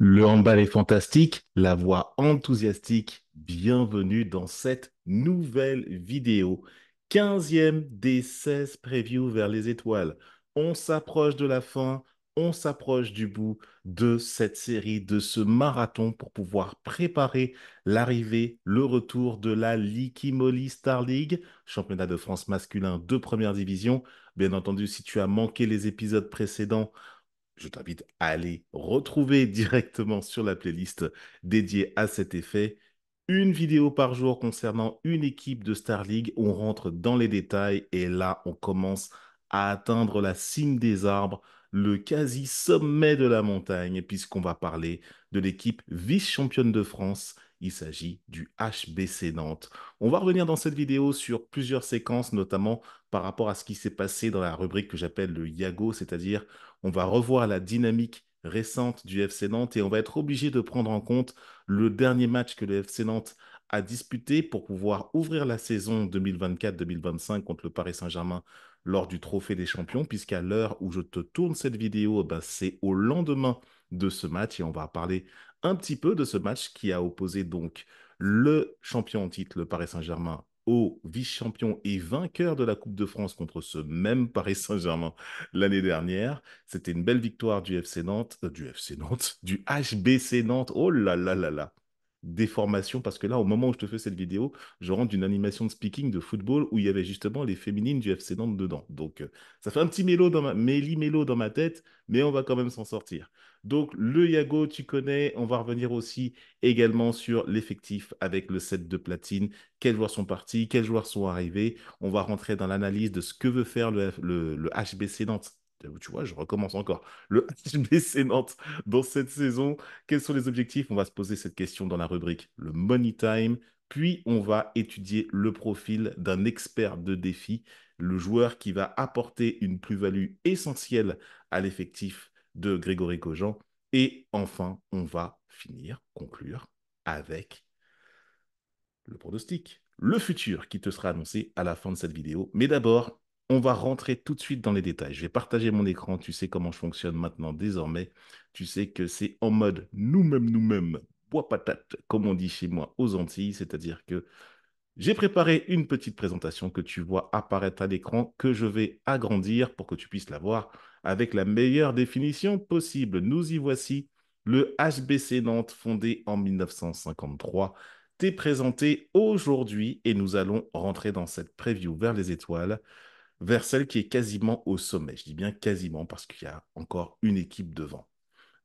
Le handball est fantastique, la voix enthousiastique. Bienvenue dans cette nouvelle vidéo. 15e des 16 previews vers les étoiles. On s'approche de la fin, on s'approche du bout de cette série, de ce marathon pour pouvoir préparer l'arrivée, le retour de la Liquimoli Star League, championnat de France masculin de première division. Bien entendu, si tu as manqué les épisodes précédents, je t'invite à aller retrouver directement sur la playlist dédiée à cet effet une vidéo par jour concernant une équipe de Star League. On rentre dans les détails et là, on commence à atteindre la cime des arbres, le quasi sommet de la montagne, puisqu'on va parler de l'équipe vice-championne de France. Il s'agit du HBC Nantes. On va revenir dans cette vidéo sur plusieurs séquences, notamment par rapport à ce qui s'est passé dans la rubrique que j'appelle le Yago, c'est-à-dire on va revoir la dynamique récente du FC Nantes et on va être obligé de prendre en compte le dernier match que le FC Nantes a disputé pour pouvoir ouvrir la saison 2024-2025 contre le Paris Saint-Germain lors du Trophée des Champions, puisqu'à l'heure où je te tourne cette vidéo, ben, c'est au lendemain de ce match et on va parler un petit peu de ce match qui a opposé donc le champion en titre, le Paris Saint-Germain, au vice-champion et vainqueur de la Coupe de France contre ce même Paris Saint-Germain l'année dernière. C'était une belle victoire du FC Nantes, du HBC Nantes. Oh là là là là. Des formations, parce que là, au moment où je te fais cette vidéo, je rentre d'une animation de speaking de football où il y avait justement les féminines du FC Nantes dedans. Donc, ça fait un petit méli-mélo dans ma tête, mais on va quand même s'en sortir. Donc, le Yago, tu connais. On va revenir aussi également sur l'effectif avec le set de platine. Quels joueurs sont partis, quels joueurs sont arrivés. On va rentrer dans l'analyse de ce que veut faire le HBC Nantes. Tu vois, je recommence encore. Le HBC Nantes dans cette saison, quels sont les objectifs? On va se poser cette question dans la rubrique le Money Time. Puis, on va étudier le profil d'un expert de défi, le joueur qui va apporter une plus-value essentielle à l'effectif de Grégory Cogent. Et enfin, on va finir, conclure avec le pronostic, le futur qui te sera annoncé à la fin de cette vidéo. Mais d'abord, on va rentrer tout de suite dans les détails. Je vais partager mon écran. Tu sais comment je fonctionne maintenant désormais. Tu sais que c'est en mode nous-mêmes, bois patate, comme on dit chez moi aux Antilles. C'est-à-dire que j'ai préparé une petite présentation que tu vois apparaître à l'écran, que je vais agrandir pour que tu puisses la voir avec la meilleure définition possible. Nous y voici. Le HBC Nantes, fondé en 1953, t'est présenté aujourd'hui et nous allons rentrer dans cette preview vers les étoiles, vers celle qui est quasiment au sommet. Je dis bien quasiment parce qu'il y a encore une équipe devant.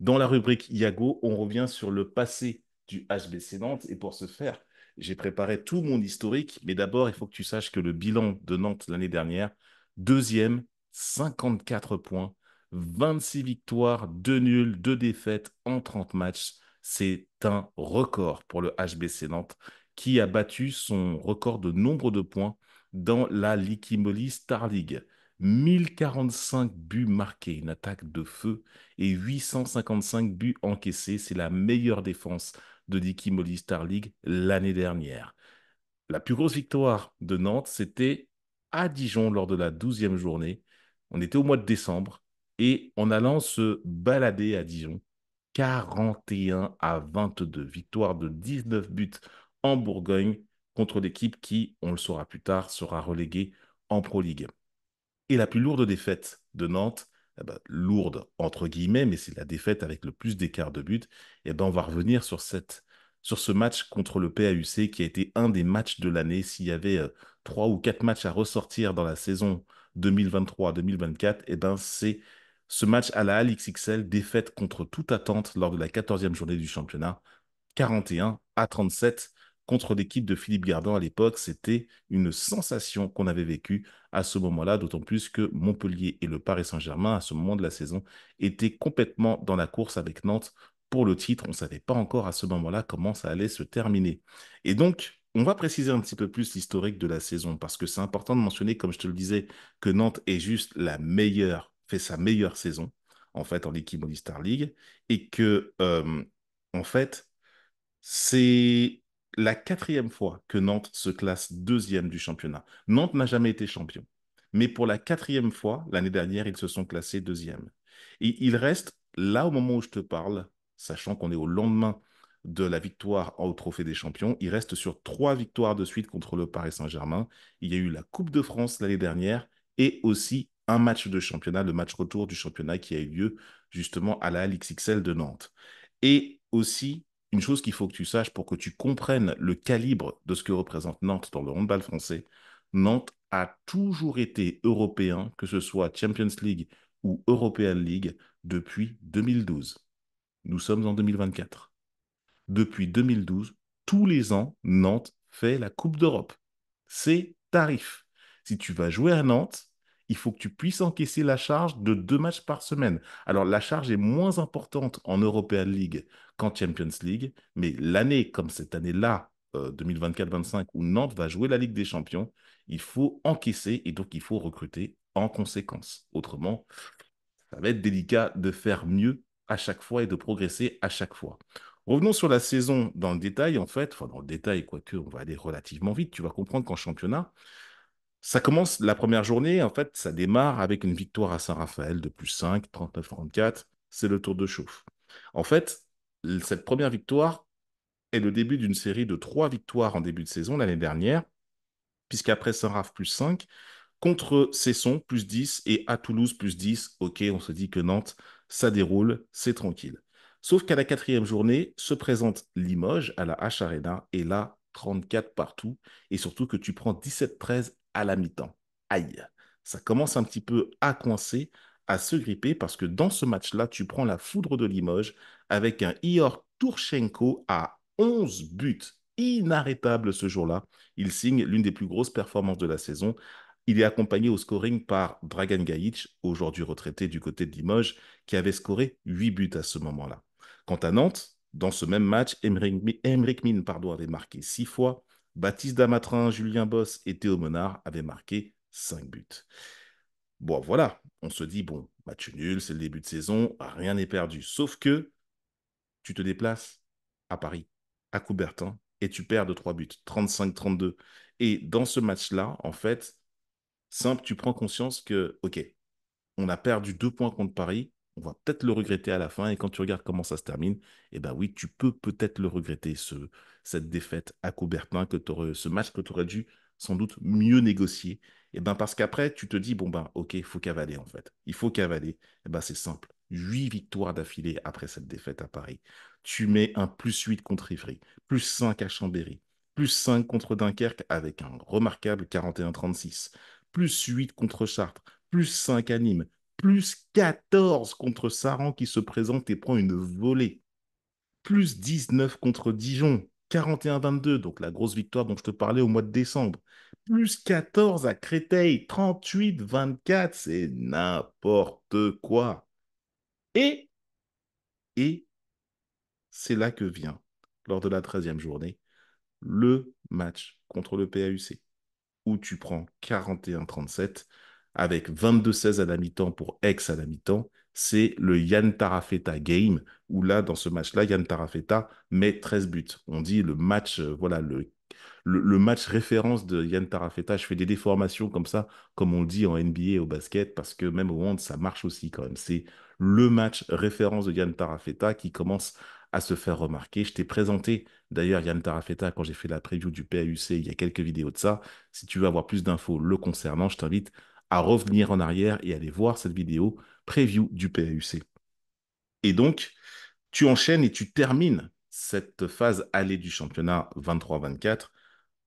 Dans la rubrique Iago, on revient sur le passé du HBC Nantes et pour ce faire, j'ai préparé tout mon historique, mais d'abord, il faut que tu saches que le bilan de Nantes l'année dernière, deuxième, 54 points, 26 victoires, 2 nuls, 2 défaites en 30 matchs. C'est un record pour le HBC Nantes qui a battu son record de nombre de points dans la Liquimoli Star League. 1045 buts marqués, une attaque de feu et 855 buts encaissés. C'est la meilleure défense de Dicky Molly Star League l'année dernière. La plus grosse victoire de Nantes, c'était à Dijon lors de la 12e journée. On était au mois de décembre et en allant se balader à Dijon, 41-22, victoire de 19 buts en Bourgogne contre l'équipe qui, on le saura plus tard, sera reléguée en Pro League. Et la plus lourde défaite de Nantes, eh ben, lourde entre guillemets, mais c'est la défaite avec le plus d'écart de but, eh ben, on va revenir sur ce match contre le PAUC qui a été un des matchs de l'année. S'il y avait 3 ou 4 matchs à ressortir dans la saison 2023-2024, eh ben, c'est ce match à la Halle XXL, défaite contre toute attente lors de la 14e journée du championnat. 41-37 contre l'équipe de Philippe Gardin à l'époque. C'était une sensation qu'on avait vécue à ce moment-là, d'autant plus que Montpellier et le Paris Saint-Germain, à ce moment de la saison, étaient complètement dans la course avec Nantes pour le titre. On ne savait pas encore à ce moment-là comment ça allait se terminer. Et donc, on va préciser un petit peu plus l'historique de la saison, parce que c'est important de mentionner, comme je te le disais, que Nantes est juste la meilleure, fait sa meilleure saison, en fait, en équipe All Star League, et que, en fait, c'est la quatrième fois que Nantes se classe deuxième du championnat. Nantes n'a jamais été champion. Mais pour la quatrième fois, l'année dernière, ils se sont classés deuxième. Et il reste, là au moment où je te parle, sachant qu'on est au lendemain de la victoire au Trophée des Champions. Il reste sur 3 victoires de suite contre le Paris Saint-Germain. Il y a eu la Coupe de France l'année dernière et aussi un match de championnat, le match retour du championnat qui a eu lieu justement à la LXXL de Nantes. Et aussi, une chose qu'il faut que tu saches pour que tu comprennes le calibre de ce que représente Nantes dans le handball français, Nantes a toujours été européen, que ce soit Champions League ou European League, depuis 2012. Nous sommes en 2024. Depuis 2012, tous les ans, Nantes fait la Coupe d'Europe. C'est tarif. Si tu vas jouer à Nantes, il faut que tu puisses encaisser la charge de 2 matchs par semaine. Alors, la charge est moins importante en European League qu'en Champions League, mais l'année comme cette année-là, 2024-25, où Nantes va jouer la Ligue des Champions, il faut encaisser et donc il faut recruter en conséquence. Autrement, ça va être délicat de faire mieux à chaque fois et de progresser à chaque fois. Revenons sur la saison dans le détail, en fait, enfin dans le détail, quoique on va aller relativement vite, tu vas comprendre qu'en championnat, ça commence la première journée, en fait, ça démarre avec une victoire à Saint-Raphaël de +5, 39-34, c'est le tour de chauffe. En fait, cette première victoire est le début d'une série de 3 victoires en début de saison l'année dernière, puisqu'après Saint-Raph +5, contre Cesson, +10, et à Toulouse, +10. Ok, on se dit que Nantes, ça déroule, c'est tranquille. Sauf qu'à la 4e journée, se présente Limoges à la H Arena, et là, 34 partout, et surtout que tu prends 17-13 à la mi-temps. Aïe, ça commence un petit peu à coincer, à se gripper, parce que dans ce match-là, tu prends la foudre de Limoges avec un Ihor Turchenko à 11 buts. Inarrêtable ce jour-là. Il signe l'une des plus grosses performances de la saison. Il est accompagné au scoring par Dragan Gajic, aujourd'hui retraité du côté de Limoges, qui avait scoré 8 buts à ce moment-là. Quant à Nantes, dans ce même match, Emeric Mine avait marqué 6 fois, Baptiste Damatrin, Julien Boss et Théo Menard avaient marqué 5 buts. Bon, voilà, on se dit, bon, match nul, c'est le début de saison, rien n'est perdu. Sauf que tu te déplaces à Paris, à Coubertin, et tu perds de 3 buts, 35-32. Et dans ce match-là, en fait, simple, tu prends conscience que, OK, on a perdu 2 points contre Paris, on va peut-être le regretter à la fin, et quand tu regardes comment ça se termine, eh ben oui, tu peux peut-être le regretter, cette défaite à Coubertin, ce match que tu aurais dû sans doute mieux négocier. Et ben parce qu'après, tu te dis, bon ben, ok, il faut cavaler en fait. Il faut cavaler. Et ben c'est simple. 8 victoires d'affilée après cette défaite à Paris. Tu mets un +8 contre Ivry, +5 à Chambéry, +5 contre Dunkerque avec un remarquable 41-36, +8 contre Chartres, +5 à Nîmes, +14 contre Saran qui se présente et prend une volée, +19 contre Dijon, 41-22, donc la grosse victoire dont je te parlais au mois de décembre, +14 à Créteil, 38-24, c'est n'importe quoi. Et, et c'est là que vient, lors de la 13e journée, le match contre le PAUC, où tu prends 41-37 avec 22-16 à la mi-temps pour Aix à la mi-temps. C'est le Yann Tarafeta game, où là, dans ce match-là, Yann Tarafeta met 13 buts. On dit le match, voilà, le match référence de Yann Tarafeta. Je fais des déformations comme ça, comme on le dit en NBA au basket, parce que même au monde, ça marche aussi quand même. C'est le match référence de Yann Tarafeta qui commence à se faire remarquer. Je t'ai présenté d'ailleurs Yann Tarafeta quand j'ai fait la preview du PAUC, il y a quelques vidéos de ça. Si tu veux avoir plus d'infos le concernant, je t'invite à revenir en arrière et aller voir cette vidéo preview du PAUC. Et donc, tu enchaînes et tu termines cette phase allée du championnat 23-24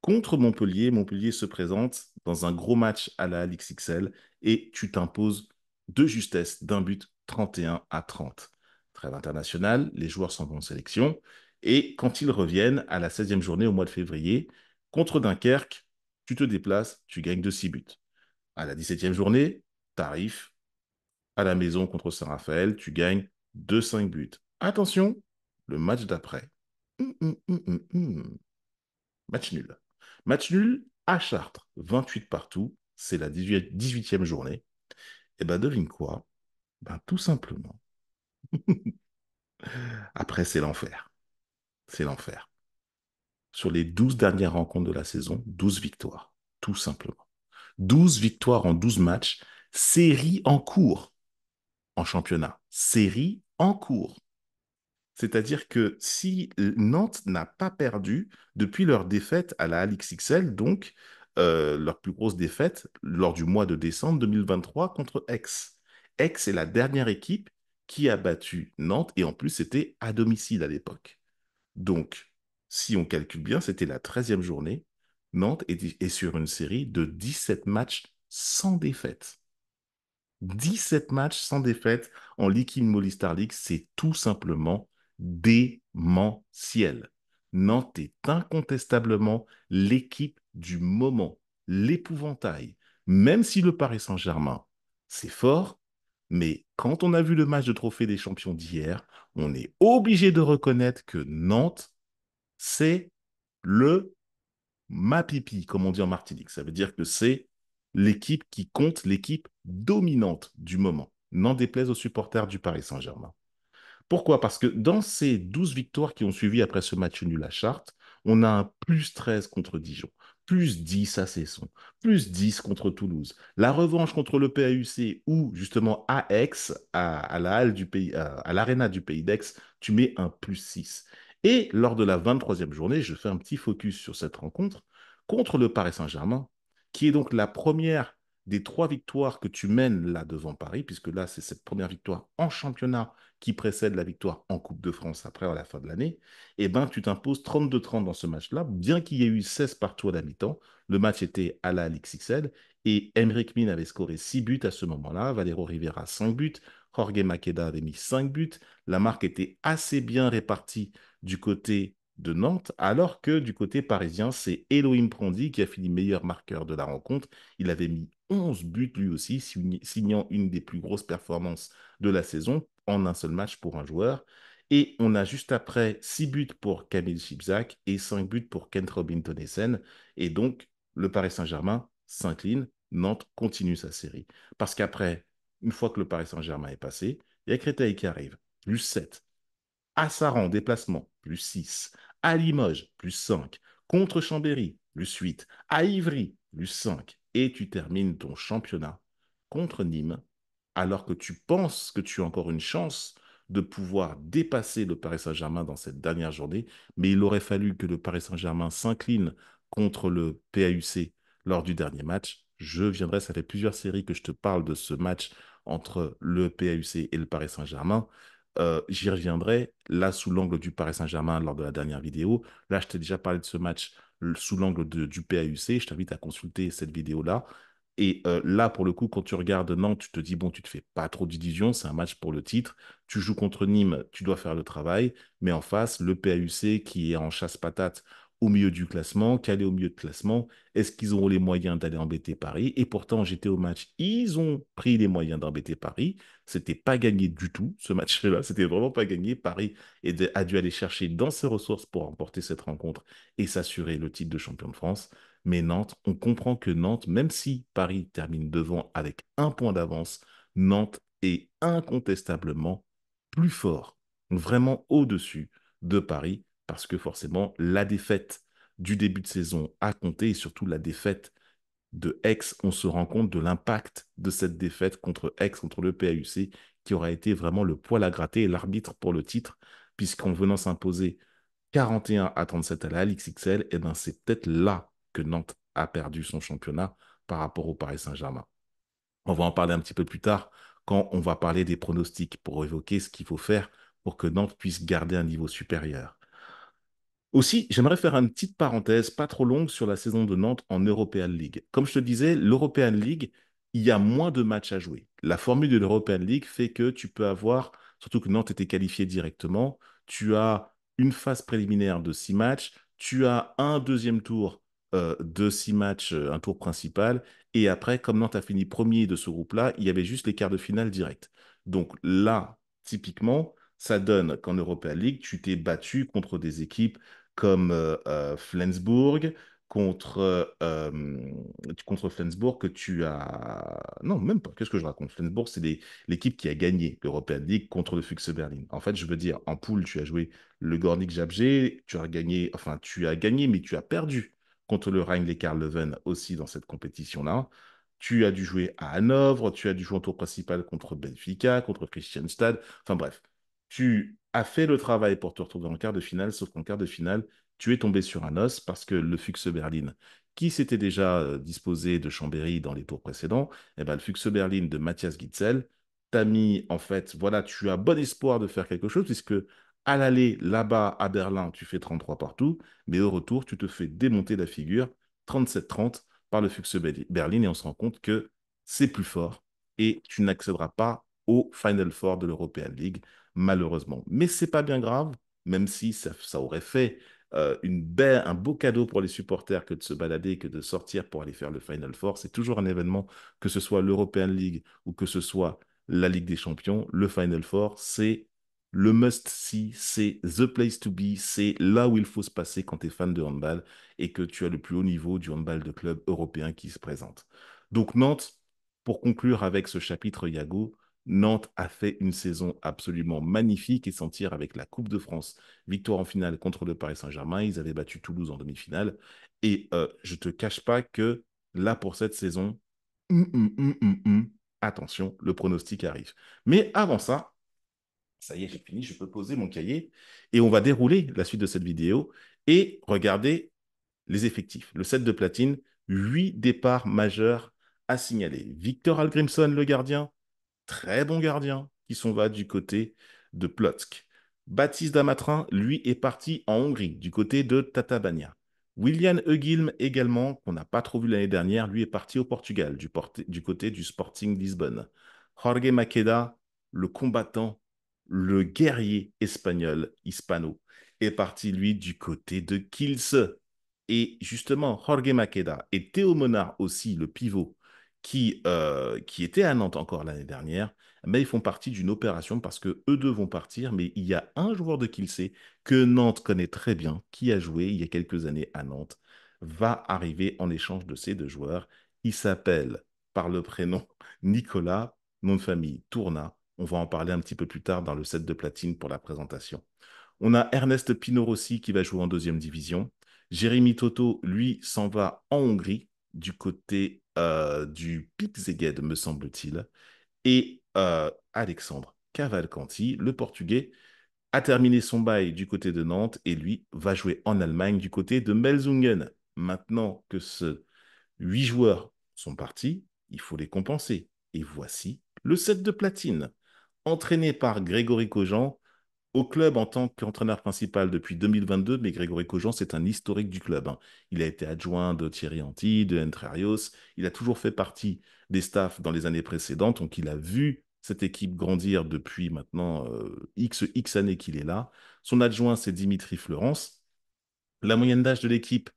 contre Montpellier. Montpellier se présente dans un gros match à la LXXL et tu t'imposes de justesse d'un but 31-30. Trêve internationale, les joueurs sont en sélection et quand ils reviennent à la 16e journée au mois de février, contre Dunkerque, tu te déplaces, tu gagnes de 6 buts. À la 17e journée, tarif à la maison contre Saint-Raphaël, tu gagnes de 5 buts. Attention, le match d'après. Match nul. Match nul à Chartres, 28 partout, c'est la 18e journée. Et ben devine quoi? Ben tout simplement. Après, c'est l'enfer. C'est l'enfer. Sur les 12 dernières rencontres de la saison, 12 victoires. Tout simplement. 12 victoires en 12 matchs, série en cours en championnat. Série en cours. C'est-à-dire que si Nantes n'a pas perdu depuis leur défaite à la Alix XL, donc leur plus grosse défaite lors du mois de décembre 2023 contre Aix. Aix est la dernière équipe qui a battu Nantes et en plus c'était à domicile à l'époque. Donc, si on calcule bien, c'était la 13e journée. Nantes est sur une série de 17 matchs sans défaite. 17 matchs sans défaite en Liquid Moly Star League, c'est tout simplement démentiel. Nantes est incontestablement l'équipe du moment, l'épouvantail. Même si le Paris Saint-Germain, c'est fort, mais quand on a vu le match de Trophée des Champions d'hier, on est obligé de reconnaître que Nantes, c'est le Mapipi, comme on dit en Martinique. Ça veut dire que c'est l'équipe qui compte, l'équipe dominante du moment. N'en déplaise aux supporters du Paris Saint-Germain. Pourquoi? Parce que dans ces 12 victoires qui ont suivi après ce match nul à Chartres, on a un plus 13 contre Dijon, plus 10 à Cesson, plus 10 contre Toulouse. La revanche contre le PAUC ou justement à Aix, à la halle du pays, à l'aréna du Pays d'Aix, tu mets un plus 6. Et lors de la 23e journée, je fais un petit focus sur cette rencontre contre le Paris Saint-Germain, qui est donc la première des trois victoires que tu mènes là devant Paris, puisque là, c'est cette première victoire en championnat qui précède la victoire en Coupe de France après à la fin de l'année, eh ben, tu t'imposes 32-30 dans ce match-là, bien qu'il y ait eu 16 partout à la mi-temps. Le match était à la Alix XL et Emeric Min avait scoré 6 buts à ce moment-là, Valero Rivera 5 buts, Jorge Maqueda avait mis 5 buts. La marque était assez bien répartie du côté de Nantes, alors que du côté parisien, c'est Elohim Prandi qui a fini meilleur marqueur de la rencontre. Il avait mis 11 buts lui aussi, signant une des plus grosses performances de la saison en un seul match pour un joueur. Et on a juste après 6 buts pour Kamil Chibzak et 5 buts pour Kent Robin Tonessen. Et donc, le Paris Saint-Germain s'incline, Nantes continue sa série. Parce qu'après, une fois que le Paris Saint-Germain est passé, il y a Créteil qui arrive, plus 7. À Saran, déplacement, plus 6. À Limoges, plus 5. Contre Chambéry, plus 8. À Ivry, plus 5. Et tu termines ton championnat contre Nîmes, alors que tu penses que tu as encore une chance de pouvoir dépasser le Paris Saint-Germain dans cette dernière journée. Mais il aurait fallu que le Paris Saint-Germain s'incline contre le PAUC lors du dernier match. Je viendrai, ça fait plusieurs séries que je te parle de ce match entre le PAUC et le Paris Saint-Germain. J'y reviendrai là sous l'angle du Paris Saint-Germain lors de la dernière vidéo. Là, je t'ai déjà parlé de ce match sous l'angle du PAUC. Je t'invite à consulter cette vidéo-là. Et là, pour le coup, quand tu regardes Nantes, tu te dis, bon, tu te fais pas trop d'illusions, c'est un match pour le titre. Tu joues contre Nîmes, tu dois faire le travail. Mais en face, le PAUC qui est en chasse-patate au milieu du classement, calé au milieu de classement, est-ce qu'ils auront les moyens d'aller embêter Paris? Et pourtant, j'étais au match, ils ont pris les moyens d'embêter Paris. C'était pas gagné du tout, ce match-là. C'était vraiment pas gagné. Paris a dû aller chercher dans ses ressources pour remporter cette rencontre et s'assurer le titre de champion de France. Mais Nantes, on comprend que Nantes, même si Paris termine devant avec un point d'avance, Nantes est incontestablement plus fort, vraiment au-dessus de Paris, parce que forcément, la défaite du début de saison a compté et surtout la défaite de Aix, on se rend compte de l'impact de cette défaite contre Aix, contre le PAUC, qui aura été vraiment le poil à gratter et l'arbitre pour le titre, puisqu'en venant s'imposer 41-37 à la LXXL, eh ben c'est peut-être là que Nantes a perdu son championnat par rapport au Paris Saint-Germain. On va en parler un petit peu plus tard quand on va parler des pronostics pour évoquer ce qu'il faut faire pour que Nantes puisse garder un niveau supérieur. Aussi, j'aimerais faire une petite parenthèse, pas trop longue, sur la saison de Nantes en European League. Comme je te disais, l'European League, il y a moins de matchs à jouer. La formule de l'European League fait que tu peux avoir, surtout que Nantes était qualifié directement, tu as une phase préliminaire de 6 matchs, tu as un deuxième tour de 6 matchs, un tour principal, et après, comme Nantes a fini premier de ce groupe-là, il y avait juste les quarts de finale direct. Donc là, typiquement, ça donne qu'en European League, tu t'es battu contre des équipes comme Flensburg, contre Flensburg que tu as... Non, même pas. Qu'est-ce que je raconte? Flensburg, c'est l'équipe qui a gagné l'European League contre le Füchse Berlin. En fait, je veux dire, en poule, tu as joué le Gornik Zabrze, tu as gagné, enfin, tu as gagné, mais tu as perdu contre le Rhein-Neckar Leuven aussi dans cette compétition-là. Tu as dû jouer à Hanovre, tu as dû jouer en tour principal contre Benfica, contre Kristianstad. Enfin bref, tu a fait le travail pour te retrouver en quart de finale, sauf qu'en quart de finale, tu es tombé sur un os parce que le Fuchs Berlin, qui s'était déjà disposé de Chambéry dans les tours précédents, eh ben, le Fuchs Berlin de Matthias Gitzel t'a mis, en fait, voilà, tu as bon espoir de faire quelque chose, puisque à l'aller, là-bas, à Berlin, tu fais 33 partout, mais au retour, tu te fais démonter la figure 37-30 par le Fuchs Berlin, et on se rend compte que c'est plus fort, et tu n'accéderas pas au Final Four de l'European League, malheureusement. Mais c'est pas bien grave, même si ça aurait fait un beau cadeau pour les supporters que de se balader, que de sortir pour aller faire le Final Four. C'est toujours un événement, que ce soit l'European League ou que ce soit la Ligue des Champions. Le Final Four, c'est le must-see, c'est the place to be, c'est là où il faut se passer quand tu es fan de handball et que tu as le plus haut niveau du handball de club européen qui se présente. Donc Nantes, pour conclure avec ce chapitre Yago, Nantes a fait une saison absolument magnifique et s'en tire avec la Coupe de France. Victoire en finale contre le Paris Saint-Germain. Ils avaient battu Toulouse en demi-finale. Et je ne te cache pas que là, pour cette saison, attention, le pronostic arrive. Mais avant ça, ça y est, j'ai fini, je peux poser mon cahier et on va dérouler la suite de cette vidéo et regarder les effectifs. Le set de platine, 8 départs majeurs à signaler. Victor Algrimson, le gardien, très bon gardien, qui s'en va du côté de Plotzk. Baptiste Damatrin, lui, est parti en Hongrie, du côté de Tatabánya. William Eugilm, également, qu'on n'a pas trop vu l'année dernière, lui est parti au Portugal, du côté du Sporting Lisbonne. Jorge Maqueda, le combattant, le guerrier espagnol, hispano, est parti, lui, du côté de Kielce. Et justement, Jorge Maqueda et Théo Monard aussi, le pivot, qui était à Nantes encore l'année dernière, mais ils font partie d'une opération parce que eux deux vont partir, mais il y a un joueur de Kielce que Nantes connaît très bien, qui a joué il y a quelques années à Nantes, va arriver en échange de ces deux joueurs. Il s'appelle par le prénom Nicolas, nom de famille Tourna. On va en parler un petit peu plus tard dans le set de platine pour la présentation. On a Ernest Pinorossi qui va jouer en deuxième division. Jérémy Toto, lui, s'en va en Hongrie, du côté du Pick Szeged, me semble-t-il. Et Alexandre Cavalcanti, le Portugais, a terminé son bail du côté de Nantes et lui va jouer en Allemagne du côté de Melsungen. Maintenant que ces 8 joueurs sont partis, il faut les compenser. Et voici le set de platine. Entraîné par Grégory Kogent, au club en tant qu'entraîneur principal depuis 2022, mais Grégory Kogent, c'est un historique du club, hein. Il a été adjoint de Thierry Henty, de Entre il a toujours fait partie des staffs dans les années précédentes, donc il a vu cette équipe grandir depuis maintenant X années qu'il est là. Son adjoint, c'est Dimitri Fleurance. La moyenne d'âge de l'équipe,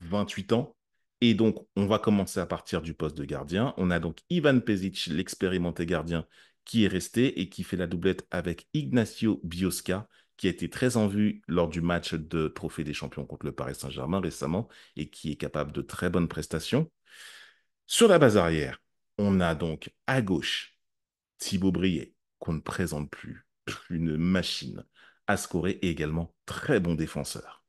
28 ans. Et donc, on va commencer à partir du poste de gardien. On a donc Ivan Pezic, l'expérimenté gardien, qui est resté et qui fait la doublette avec Ignacio Biosca, qui a été très en vue lors du match de Trophée des Champions contre le Paris Saint-Germain récemment et qui est capable de très bonnes prestations. Sur la base arrière, on a donc à gauche Thibaut Briet, qu'on ne présente plus, une machine à scorer et également très bon défenseur.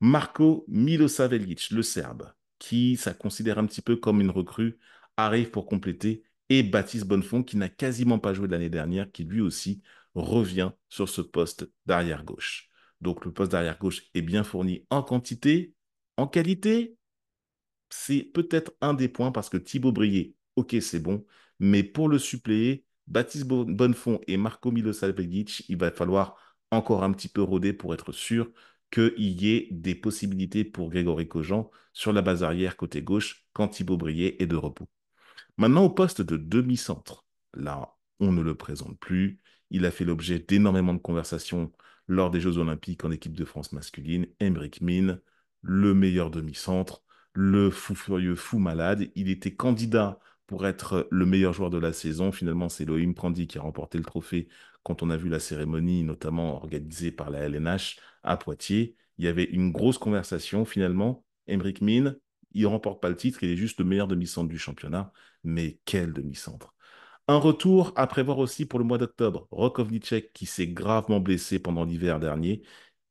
Marco Milosavljevic, le Serbe, qui ça considère un petit peu comme une recrue, arrive pour compléter, et Baptiste Bonnefond, qui n'a quasiment pas joué l'année dernière, qui lui aussi revient sur ce poste d'arrière gauche. Donc le poste d'arrière gauche est bien fourni en quantité, en qualité, c'est peut-être un des points parce que Thibaut Brier, ok, c'est bon, mais pour le suppléer, Baptiste Bonnefond et Marco Milosavljevic, il va falloir encore un petit peu rôder pour être sûr qu'il y ait des possibilités pour Grégory Kogent sur la base arrière côté gauche quand Thibaut Brier est de repos. Maintenant, au poste de demi-centre, là, on ne le présente plus. Il a fait l'objet d'énormément de conversations lors des Jeux Olympiques en équipe de France masculine. Emric Mine, le meilleur demi-centre, le fou furieux, fou malade. Il était candidat pour être le meilleur joueur de la saison. Finalement, c'est Loïm Prandi qui a remporté le trophée quand on a vu la cérémonie, notamment organisée par la LNH à Poitiers. Il y avait une grosse conversation. Finalement, Emric Mine, il ne remporte pas le titre, il est juste le meilleur demi-centre du championnat. Mais quel demi-centre! Un retour à prévoir aussi pour le mois d'octobre. Rokovnicek qui s'est gravement blessé pendant l'hiver dernier.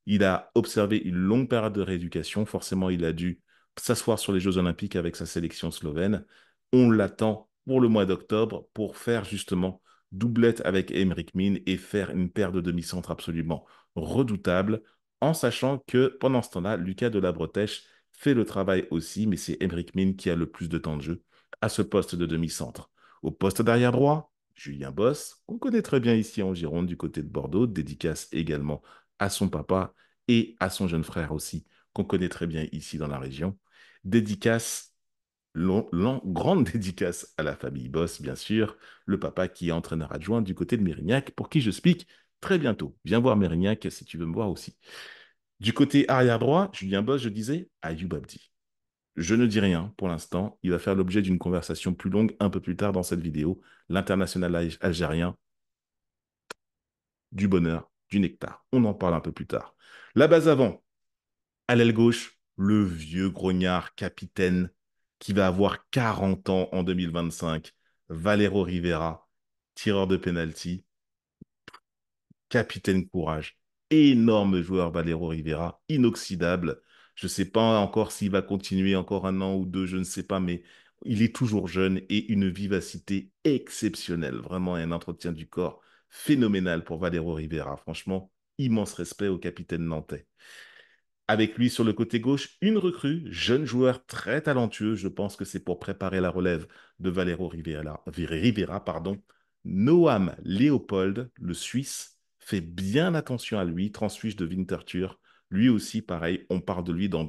Il a observé une longue période de rééducation. Forcément, il a dû s'asseoir sur les Jeux Olympiques avec sa sélection slovène. On l'attend pour le mois d'octobre pour faire justement doublette avec Aymeric Mine et faire une paire de demi-centres absolument redoutable, en sachant que pendant ce temps-là, Lucas de la Bretèche fait le travail aussi, mais c'est Aymeric Mine qui a le plus de temps de jeu à ce poste de demi-centre. Au poste d'arrière droit, Julien Boss, qu'on connaît très bien ici en Gironde du côté de Bordeaux, dédicace également à son papa et à son jeune frère aussi, qu'on connaît très bien ici dans la région. Dédicace, grande dédicace à la famille Boss, bien sûr, le papa qui est entraîneur adjoint du côté de Mérignac, pour qui je speak très bientôt. Viens voir Mérignac si tu veux me voir aussi. Du côté arrière droit, Julien Boss, je disais, Ayoub Abdi. Je ne dis rien pour l'instant. Il va faire l'objet d'une conversation plus longue un peu plus tard dans cette vidéo. L'international algérien, du bonheur, du nectar. On en parle un peu plus tard. La base avant, à l'aile gauche, le vieux grognard capitaine qui va avoir 40 ans en 2025, Valero Rivera, tireur de penalty, capitaine courage, énorme joueur Valero Rivera, inoxydable. Je ne sais pas encore s'il va continuer encore un an ou deux, je ne sais pas, mais il est toujours jeune et une vivacité exceptionnelle. Vraiment un entretien du corps phénoménal pour Valero Rivera. Franchement, immense respect au capitaine nantais. Avec lui sur le côté gauche, une recrue, jeune joueur très talentueux. Je pense que c'est pour préparer la relève de Valero Rivera, pardon. Noam Léopold, le Suisse, fait bien attention à lui, transfuge de Winterthur. Lui aussi, pareil, on parle de lui dans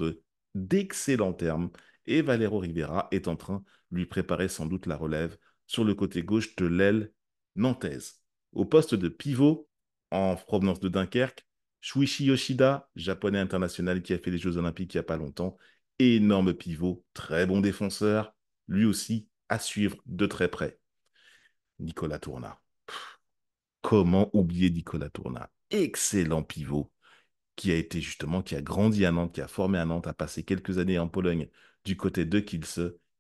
d'excellents termes. Et Valero Rivera est en train de lui préparer sans doute la relève sur le côté gauche de l'aile nantaise. Au poste de pivot, en provenance de Dunkerque, Shuichi Yoshida, japonais international qui a fait les Jeux Olympiques il n'y a pas longtemps, énorme pivot, très bon défenseur, lui aussi à suivre de très près. Nicolas Tourna. Comment oublier Nicolas Tourna? Excellent pivot, qui a été justement, qui a grandi à Nantes, qui a formé à Nantes, a passé quelques années en Pologne du côté de Kielce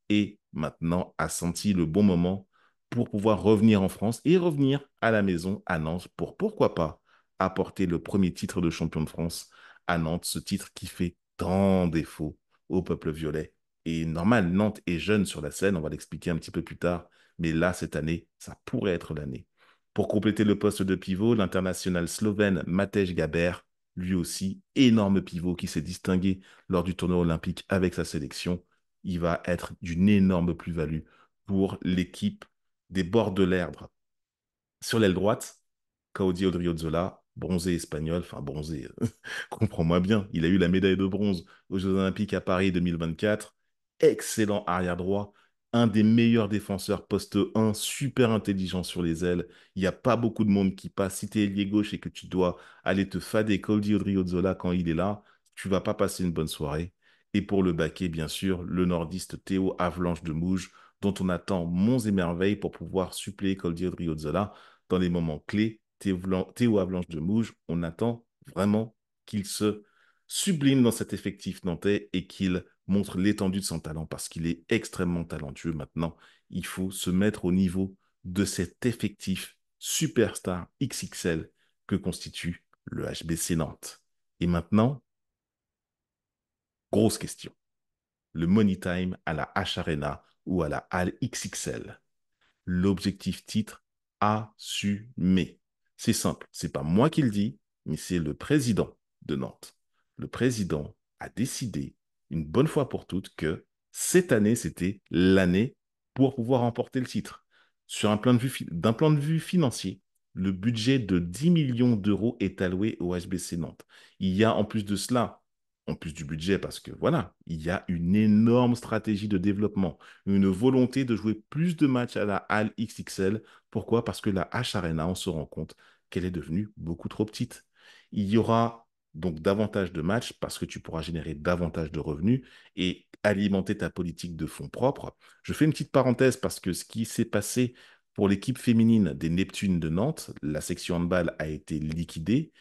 et maintenant a senti le bon moment pour pouvoir revenir en France et revenir à la maison à Nantes pour, pourquoi pas, apporter le premier titre de champion de France à Nantes, ce titre qui fait tant défaut au peuple violet. Et normal, Nantes est jeune sur la scène, on va l'expliquer un petit peu plus tard, mais là, cette année, ça pourrait être l'année. Pour compléter le poste de pivot, l'international slovène Matej Gaber, lui aussi, énorme pivot qui s'est distingué lors du tournoi olympique avec sa sélection. Il va être d'une énorme plus-value pour l'équipe des bords de l'Erdre. Sur l'aile droite, Claudio Odriozola, bronzé espagnol, enfin bronzé, comprends-moi bien, il a eu la médaille de bronze aux Jeux Olympiques à Paris 2024. Excellent arrière-droit, un des meilleurs défenseurs poste 1, super intelligent sur les ailes. Il n'y a pas beaucoup de monde qui passe. Si tu es ailier gauche et que tu dois aller te fader Coldi Odriozola quand il est là, tu vas pas passer une bonne soirée. Et pour le baquet, bien sûr, le nordiste Théo Avalanche de Mouge, dont on attend monts et merveilles pour pouvoir suppléer Coldi Odriozola dans les moments clés. Théo Avalanche de Mouge, on attend vraiment qu'il se sublime dans cet effectif nantais et qu'il montre l'étendue de son talent parce qu'il est extrêmement talentueux maintenant. Il faut se mettre au niveau de cet effectif superstar XXL que constitue le HBC Nantes. Et maintenant, grosse question. Le Money Time à la H Arena ou à la Halle XXL? L'objectif titre assumé. C'est simple, c'est pas moi qui le dis, mais c'est le président de Nantes. Le président a décidé une bonne fois pour toutes que cette année, c'était l'année pour pouvoir remporter le titre. Sur un d'un plan de vue financier, le budget de 10 millions d'euros est alloué au HBC Nantes. Il y a en plus de cela, en plus du budget, parce que voilà, il y a une énorme stratégie de développement, une volonté de jouer plus de matchs à la Halle XXL. Pourquoi? Parce que la H Arena, on se rend compte qu'elle est devenue beaucoup trop petite. Il y aura donc davantage de matchs parce que tu pourras générer davantage de revenus et alimenter ta politique de fonds propres. Je fais une petite parenthèse parce que ce qui s'est passé pour l'équipe féminine des Neptunes de Nantes, la section handball a été liquidée.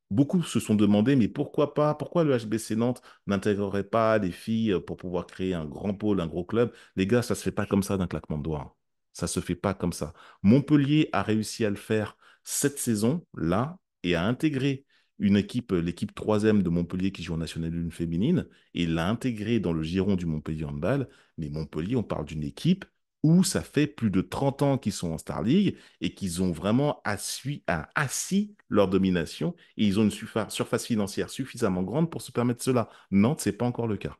Beaucoup se sont demandé, mais pourquoi pas, pourquoi le HBC Nantes n'intégrerait pas les filles pour pouvoir créer un grand pôle, un gros club? Les gars, ça se fait pas comme ça d'un claquement de doigts, hein. Ça se fait pas comme ça. Montpellier a réussi à le faire cette saison-là et a intégré une équipe, l'équipe troisième de Montpellier qui joue en National 1 féminine, et l'a intégré dans le giron du Montpellier Handball. Mais Montpellier, on parle d'une équipe où ça fait plus de 30 ans qu'ils sont en Star League et qu'ils ont vraiment assis leur domination et ils ont une surface financière suffisamment grande pour se permettre cela. Nantes, ce n'est pas encore le cas.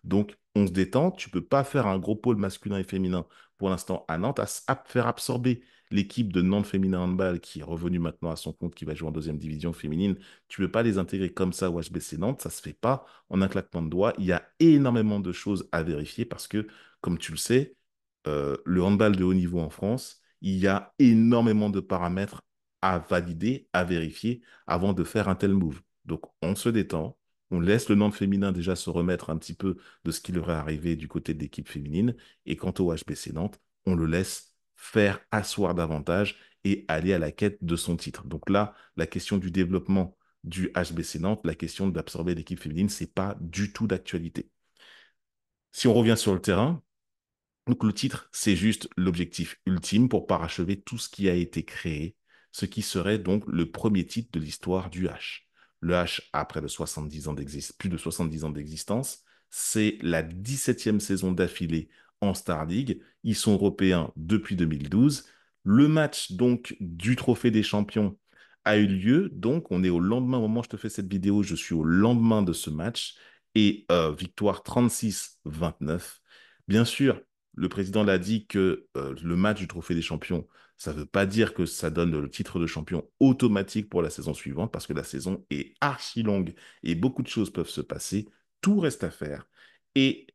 Donc, on se détend. Tu ne peux pas faire un gros pôle masculin et féminin pour l'instant à Nantes, à faire absorber l'équipe de Nantes Féminin Handball qui est revenue maintenant à son compte, qui va jouer en deuxième division féminine. Tu ne peux pas les intégrer comme ça au HBC Nantes. Ça ne se fait pas en un claquement de doigts. Il y a énormément de choses à vérifier parce que, comme tu le sais, le handball de haut niveau en France, il y a énormément de paramètres à valider, à vérifier avant de faire un tel move. Donc, on se détend. On laisse le Nantes féminin déjà se remettre un petit peu de ce qui leur est arrivé du côté de l'équipe féminine. Et quant au HBC Nantes, on le laisse faire asseoir davantage et aller à la quête de son titre. Donc là, la question du développement du HBC Nantes, la question d'absorber l'équipe féminine, c'est pas du tout d'actualité. Si on revient sur le terrain, donc le titre, c'est juste l'objectif ultime pour parachever tout ce qui a été créé, ce qui serait donc le premier titre de l'histoire du H. Le H a près de 70 ans plus de 70 ans d'existence. C'est la 17e saison d'affilée en Star League. Ils sont européens depuis 2012. Le match donc du Trophée des Champions a eu lieu. Donc on est au lendemain, au moment où je te fais cette vidéo, je suis au lendemain de ce match. Et victoire 36-29. Bien sûr, le président l'a dit que le match du Trophée des Champions, ça ne veut pas dire que ça donne le titre de champion automatique pour la saison suivante, parce que la saison est archi longue et beaucoup de choses peuvent se passer. Tout reste à faire. Et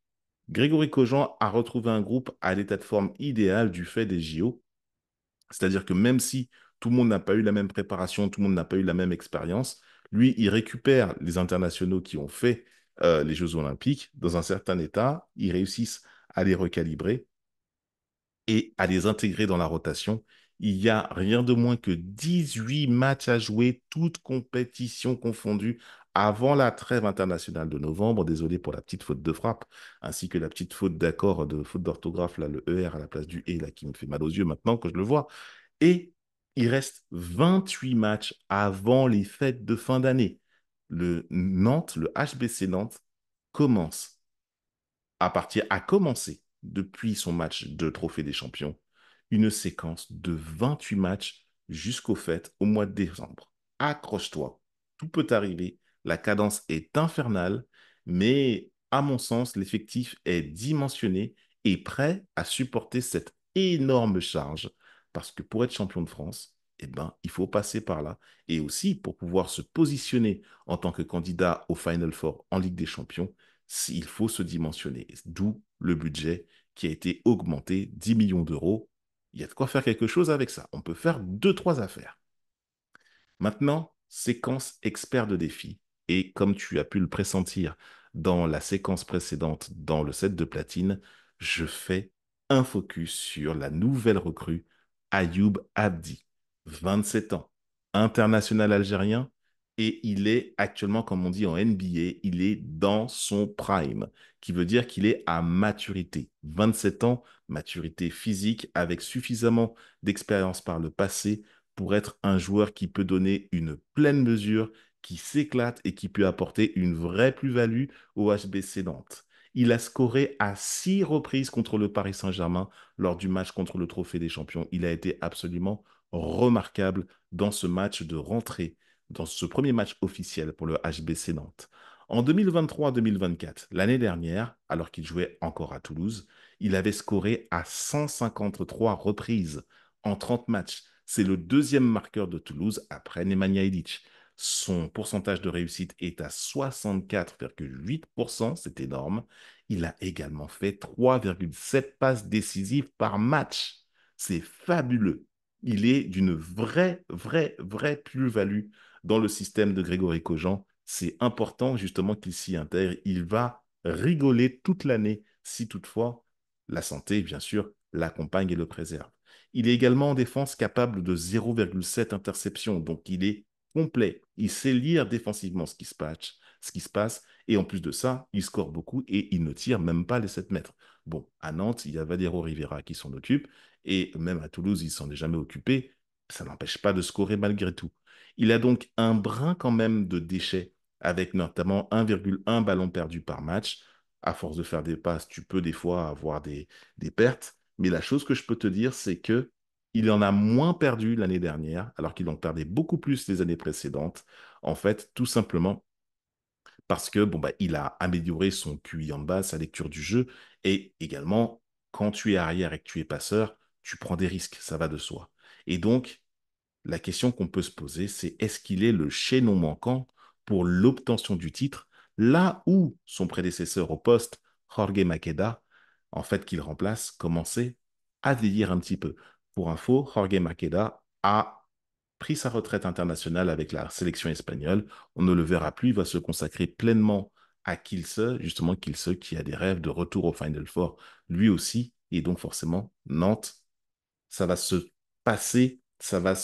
Grégory Kogent a retrouvé un groupe à l'état de forme idéal du fait des JO. C'est-à-dire que même si tout le monde n'a pas eu la même préparation, tout le monde n'a pas eu la même expérience, lui, il récupère les internationaux qui ont fait les Jeux Olympiques dans un certain état, ils réussissent à les recalibrer et à les intégrer dans la rotation. Il y a rien de moins que 18 matchs à jouer, toutes compétitions confondues, avant la trêve internationale de novembre. Désolé pour la petite faute de frappe, ainsi que la petite faute d'accord, de faute d'orthographe, là, le ER à la place du E, là, qui me fait mal aux yeux maintenant que je le vois. Et il reste 28 matchs avant les fêtes de fin d'année. Le Nantes, le HBC Nantes, commence a commencé depuis son match de Trophée des Champions une séquence de 28 matchs jusqu'au fait au mois de décembre. Accroche-toi, tout peut arriver, la cadence est infernale, mais à mon sens, l'effectif est dimensionné et prêt à supporter cette énorme charge parce que pour être champion de France, eh ben, il faut passer par là. Et aussi, pour pouvoir se positionner en tant que candidat au Final Four en Ligue des Champions, il faut se dimensionner. D'où le budget qui a été augmenté 10 millions d'euros. Il y a de quoi faire quelque chose avec ça. On peut faire deux, trois affaires. Maintenant, séquence expert de défi. Et comme tu as pu le pressentir dans la séquence précédente, dans le set de platine, je fais un focus sur la nouvelle recrue, Ayoub Abdi, 27 ans, international algérien, et il est actuellement, comme on dit en NBA, il est dans son prime, qui veut dire qu'il est à maturité. 27 ans, maturité physique, avec suffisamment d'expérience par le passé pour être un joueur qui peut donner une pleine mesure, qui s'éclate et qui peut apporter une vraie plus-value au HBC Nantes. Il a scoré à 6 reprises contre le Paris Saint-Germain lors du match contre le Trophée des Champions. Il a été absolument remarquable dans ce match de rentrée, dans ce premier match officiel pour le HBC Nantes. En 2023-2024, l'année dernière, alors qu'il jouait encore à Toulouse, il avait scoré à 153 reprises en 30 matchs. C'est le deuxième marqueur de Toulouse après Nemanja Ilić. Son pourcentage de réussite est à 64,8%, c'est énorme. Il a également fait 3,7 passes décisives par match. C'est fabuleux. Il est d'une vraie plus-value dans le système de Grégory Kogent. C'est important justement qu'il s'y intègre. Il va rigoler toute l'année si toutefois la santé, bien sûr, l'accompagne et le préserve. Il est également en défense capable de 0,7 interceptions, donc il est complet. Il sait lire défensivement ce qui se passe, et en plus de ça, il score beaucoup et il ne tire même pas les 7 mètres. Bon, à Nantes, il y a Valero Rivera qui s'en occupe, et même à Toulouse, il s'en est jamais occupé. Ça n'empêche pas de scorer malgré tout. Il a donc un brin quand même de déchets, avec notamment 1,1 ballon perdu par match. À force de faire des passes, tu peux des fois avoir des pertes, Mais la chose que je peux te dire, c'est que il en a moins perdu l'année dernière, alors qu'il en perdait beaucoup plus les années précédentes. En fait, tout simplement parce que bon, bah, il a amélioré son QI en bas, sa lecture du jeu, et également, quand tu es arrière et que tu es passeur, tu prends des risques, ça va de soi. Et donc, la question qu'on peut se poser, c'est est-ce qu'il est le chaînon manquant pour l'obtention du titre, là où son prédécesseur au poste, Jorge Maqueda, en fait, qu'il remplace, commençait à vieillir un petit peu. Pour info, Jorge Maqueda a pris sa retraite internationale avec la sélection espagnole. On ne le verra plus, il va se consacrer pleinement à Kielce, justement Kielce qui a des rêves de retour au Final Four, lui aussi, et donc forcément, Nantes ça va se passer, ça va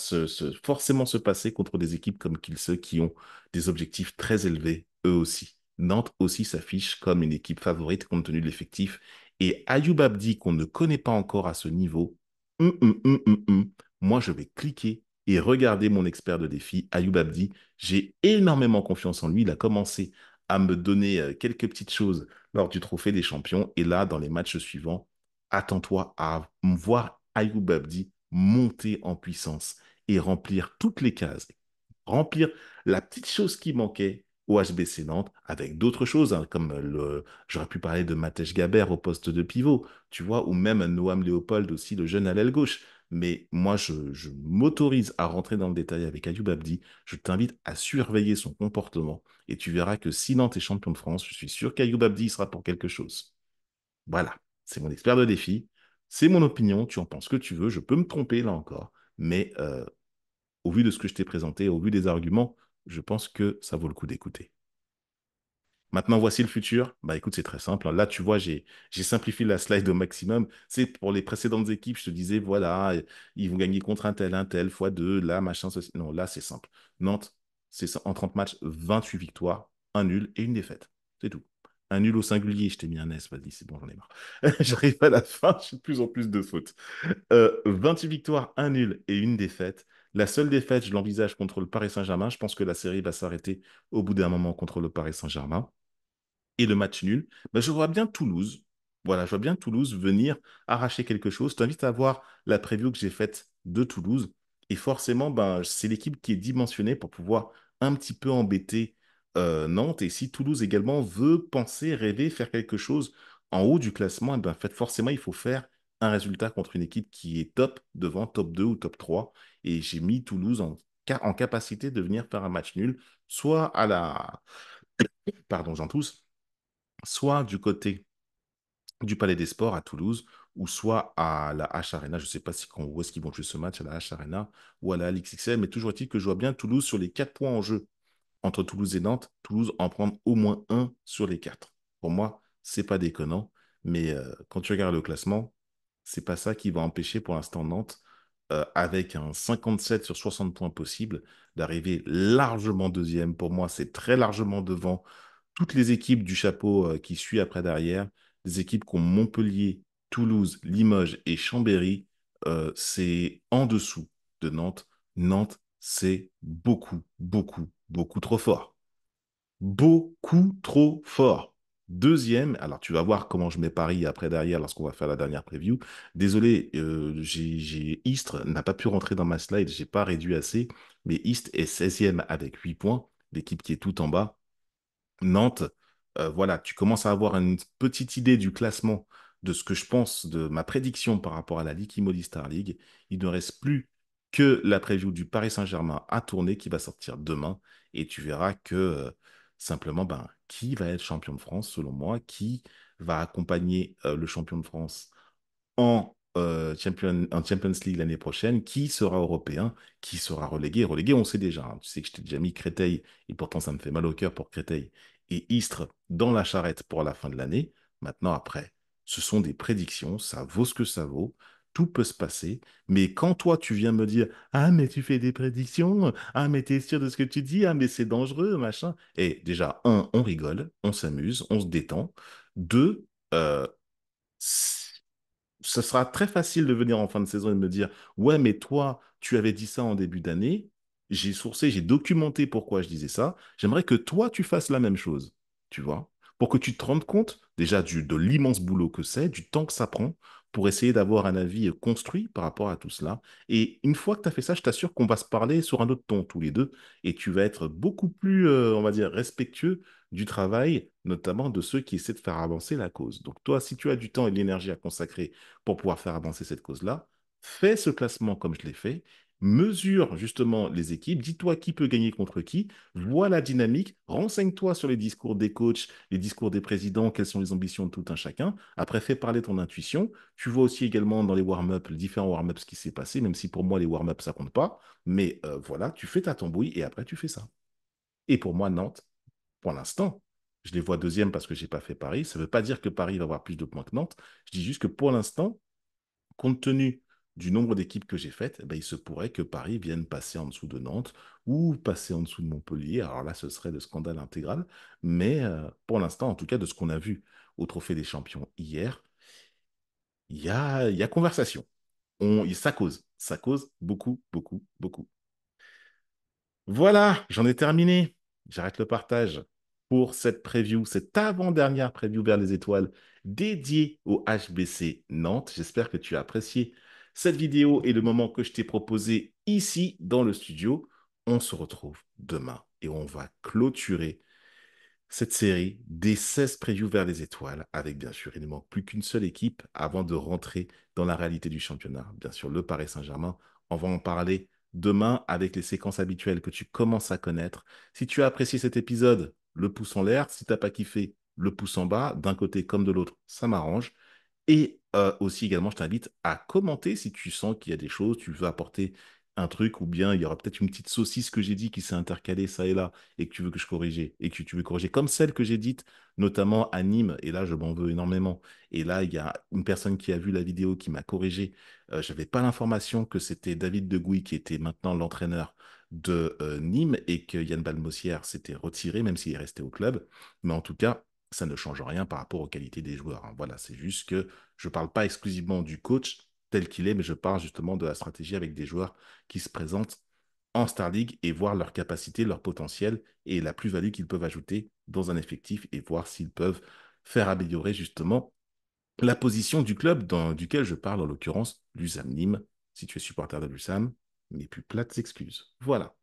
forcément se passer contre des équipes comme Kielce qui ont des objectifs très élevés, eux aussi. Nantes aussi s'affiche comme une équipe favorite compte tenu de l'effectif. Et Ayoub Abdi, qu'on ne connaît pas encore à ce niveau, moi je vais cliquer et regarder mon expert de défi, Ayoub Abdi. J'ai énormément confiance en lui. Il a commencé à me donner quelques petites choses lors du Trophée des Champions. Et là, dans les matchs suivants, attends-toi à voir Ayoub Abdi monter en puissance et remplir toutes les cases. Remplir la petite chose qui manquait au HBC Nantes avec d'autres choses, hein, comme j'aurais pu parler de Matej Gabert au poste de pivot, tu vois, ou même Noam Léopold aussi, le jeune à l'aile gauche. Mais moi, je m'autorise à rentrer dans le détail avec Ayoub Abdi. Je t'invite à surveiller son comportement et tu verras que si Nantes est champion de France, je suis sûr qu'Ayoub Abdi sera pour quelque chose. Voilà, c'est mon expert de défi, c'est mon opinion, tu en penses ce que tu veux, je peux me tromper là encore, mais au vu de ce que je t'ai présenté, au vu des arguments, je pense que ça vaut le coup d'écouter. Maintenant, voici le futur. Bah écoute, c'est très simple. Là, tu vois, j'ai simplifié la slide au maximum. C'est pour les précédentes équipes, je te disais, voilà, ils vont gagner contre un tel, fois deux, là, machin, ceci. Non, là, c'est simple. Nantes, c'est ça, en 30 matchs, 28 victoires, un nul et une défaite. C'est tout. Un nul au singulier, je t'ai mis un S, vas-y, c'est bon, j'en ai marre. J'arrive à la fin, j'ai de plus en plus de fautes. 28 victoires, un nul et une défaite. La seule défaite, je l'envisage contre le Paris Saint-Germain. Je pense que la série va s'arrêter au bout d'un moment contre le Paris Saint-Germain et le match nul, ben, je vois bien Toulouse. Voilà, je vois bien Toulouse venir arracher quelque chose. Je t'invite à voir la preview que j'ai faite de Toulouse. Et forcément, ben, c'est l'équipe qui est dimensionnée pour pouvoir un petit peu embêter Nantes. Et si Toulouse également veut penser, rêver, faire quelque chose en haut du classement, eh ben, en fait, forcément, il faut faire un résultat contre une équipe qui est top devant, top 2 ou top 3. Et j'ai mis Toulouse en capacité de venir faire un match nul, soit à la... Pardon, j'en tousse soit du côté du Palais des Sports à Toulouse, ou soit à la H Arena. Je ne sais pas si, où est-ce qu'ils vont jouer ce match, à la H Arena ou à la LXXL, mais toujours est-il que je vois bien Toulouse sur les 4 points en jeu entre Toulouse et Nantes, Toulouse en prendre au moins un sur les 4. Pour moi, c'est pas déconnant, mais quand tu regardes le classement, c'est pas ça qui va empêcher pour l'instant Nantes, avec un 57 sur 60 points possible, d'arriver largement deuxième. Pour moi, c'est très largement devant toutes les équipes du chapeau qui suit après derrière, des équipes comme Montpellier, Toulouse, Limoges et Chambéry, c'est en dessous de Nantes. Nantes, c'est beaucoup, beaucoup, beaucoup trop fort. Beaucoup trop fort. Deuxième, alors tu vas voir comment je mets Paris après derrière lorsqu'on va faire la dernière preview. Désolé, Istres n'a pas pu rentrer dans ma slide, j'ai pas réduit assez, mais Istres est 16e avec 8 points, l'équipe qui est tout en bas. Nantes, voilà, tu commences à avoir une petite idée du classement de ce que je pense de ma prédiction par rapport à la Ligue Immobilier Star League. Il ne reste plus que la preview du Paris Saint-Germain à tourner qui va sortir demain et tu verras que simplement, ben, qui va être champion de France selon moi, qui va accompagner le champion de France en Champions League l'année prochaine, qui sera européen, qui sera relégué. Relégué, on sait déjà, hein. Tu sais que je t'ai déjà mis Créteil, et pourtant ça me fait mal au cœur pour Créteil, et Istres dans la charrette pour la fin de l'année. Maintenant, après, ce sont des prédictions, ça vaut ce que ça vaut. Tout peut se passer, mais quand toi tu viens me dire ah mais tu fais des prédictions, ah mais t'es sûr de ce que tu dis, ah mais c'est dangereux, machin. Et déjà, un, on rigole, on s'amuse, on se détend. Deux, euh, ce sera très facile de venir en fin de saison et de me dire, ouais, mais toi, tu avais dit ça en début d'année, j'ai sourcé, j'ai documenté pourquoi je disais ça, j'aimerais que toi, tu fasses la même chose, tu vois. pour que tu te rendes compte déjà de l'immense boulot que c'est, du temps que ça prend pour essayer d'avoir un avis construit par rapport à tout cela. Et une fois que tu as fait ça, je t'assure qu'on va se parler sur un autre ton tous les deux et tu vas être beaucoup plus, on va dire, respectueux du travail, notamment de ceux qui essaient de faire avancer la cause. Donc toi, si tu as du temps et de l'énergie à consacrer pour pouvoir faire avancer cette cause-là, fais ce classement comme je l'ai fait, mesure justement les équipes, dis-toi qui peut gagner contre qui, vois la dynamique, renseigne-toi sur les discours des coachs, les discours des présidents, quelles sont les ambitions de tout un chacun. Après, fais parler ton intuition. Tu vois aussi également dans les warm-up, les différents warm-up, ce qui s'est passé, même si pour moi, les warm-up, ça compte pas. Mais voilà, tu fais ta tambouille et après, tu fais ça. Et pour moi, Nantes, pour l'instant, je les vois deuxième parce que j'ai pas fait Paris. Ça ne veut pas dire que Paris va avoir plus de points que Nantes. Je dis juste que pour l'instant, compte tenu du nombre d'équipes que j'ai faites, eh ben, il se pourrait que Paris vienne passer en dessous de Nantes ou passer en dessous de Montpellier. Alors là, ce serait le scandale intégral. Mais pour l'instant, en tout cas, de ce qu'on a vu au Trophée des Champions hier, il y a conversation. Ça cause beaucoup, beaucoup, beaucoup. Voilà, j'en ai terminé. J'arrête le partage pour cette preview, cette avant-dernière preview vers les étoiles dédiée au HBC Nantes. J'espère que tu as apprécié cette vidéo et le moment que je t'ai proposé ici dans le studio. On se retrouve demain et on va clôturer cette série des 16 previews vers les étoiles, avec bien sûr, il ne manque plus qu'une seule équipe avant de rentrer dans la réalité du championnat. Bien sûr, le Paris Saint-Germain, on va en parler demain avec les séquences habituelles que tu commences à connaître. Si tu as apprécié cet épisode, le pouce en l'air. Si tu n'as pas kiffé, le pouce en bas, d'un côté comme de l'autre, ça m'arrange. Et aussi également, je t'invite à commenter si tu sens qu'il y a des choses, tu veux apporter un truc, ou bien il y aura peut-être une petite saucisse que j'ai dit qui s'est intercalée ça et là, et que tu veux que je corrige, et que tu veux corriger, comme celle que j'ai dite, notamment à Nîmes, et là je m'en veux énormément. Et là, il y a une personne qui a vu la vidéo qui m'a corrigé. Je n'avais pas l'information que c'était David De Gouy qui était maintenant l'entraîneur de Nîmes et que Yann Balmossière s'était retiré, même s'il est resté au club. Mais en tout cas, ça ne change rien par rapport aux qualités des joueurs, hein. Voilà, c'est juste que je ne parle pas exclusivement du coach tel qu'il est, mais je parle justement de la stratégie avec des joueurs qui se présentent en Star League et voir leur capacité, leur potentiel et la plus-value qu'ils peuvent ajouter dans un effectif et voir s'ils peuvent faire améliorer justement la position du club dans duquel je parle, en l'occurrence l'USAM Nîmes. Si tu es supporter de l'USAM, mes plus plates excuses. Voilà.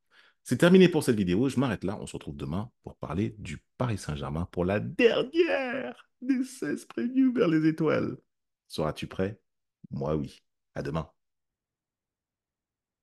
C'est terminé pour cette vidéo. Je m'arrête là. On se retrouve demain pour parler du Paris Saint-Germain pour la dernière des 16 previews vers les étoiles. Seras-tu prêt? Moi, oui. À demain.